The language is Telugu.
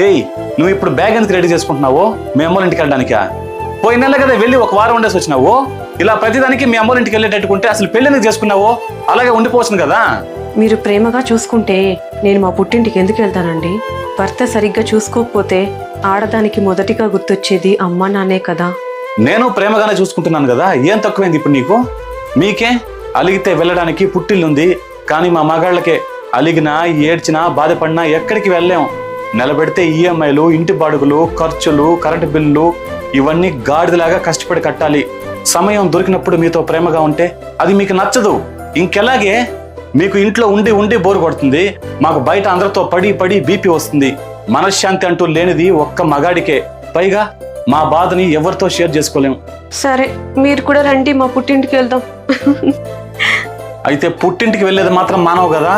ఏయ్, నువ్వు ఇప్పుడు బ్యాగ్ ఎందుకు రెడీ చేసుకుంటున్నావు? మీ అమ్మోళ్ళ ఇంటికి వెళ్ళడానికా? పోయిన నెల కదా వెళ్ళి ఒక వారం ఉండేసి వచ్చినావు. ఇలా ప్రతిదానికి మీ అమ్మోళ్ళ ఇంటికి వెళ్ళేటట్టుకుంటే అసలు పెళ్లి ఎందుకు చేసుకున్నావు? అలాగే ఉండిపోవచ్చు కదా. మీరు ప్రేమగా చూసుకుంటే నేను మా పుట్టింటికి ఎందుకు వెళ్తానండి? భర్త సరిగ్గా చూసుకోకపోతే ఆడదానికి మొదటిగా గుర్తొచ్చేది అమ్మా నాన్నే కదా. నేను ప్రేమగానే చూసుకుంటున్నాను కదా, ఏం తక్కువైంది ఇప్పుడు నీకు? మీకే అలిగితే వెళ్ళడానికి పుట్టిల్లుంది, కానీ మా మగాళ్ళకే అలిగినా ఏడ్చినా బాధపడినా ఎక్కడికి వెళ్ళలేం. నిలబెడితే ఈఎంఐలు, ఇంటి బాడుగులు, ఖర్చులు, కరెంటు బిల్లులు ఇవన్నీ గాడిదలాగా కష్టపడి కట్టాలి. సమయం దొరికినప్పుడు మీతో ప్రేమగా ఉంటే అది మీకు నచ్చదు. ఇంకెలాగే మీకు ఇంట్లో ఉండి ఉండి బోరు కొడుతుంది, మాకు బయట అందరితో పడి పడి బీపీ వస్తుంది. మనశ్శాంతి అంటూ లేనిది ఒక్క మగాడికే. పైగా మా బాధని ఎవరితో షేర్ చేసుకోలేం. సరే, మీరు కూడా రండి, మా పుట్టింటికి వెళ్దాం. అయితే పుట్టింటికి వెళ్ళేది మాత్రం మానవు కదా.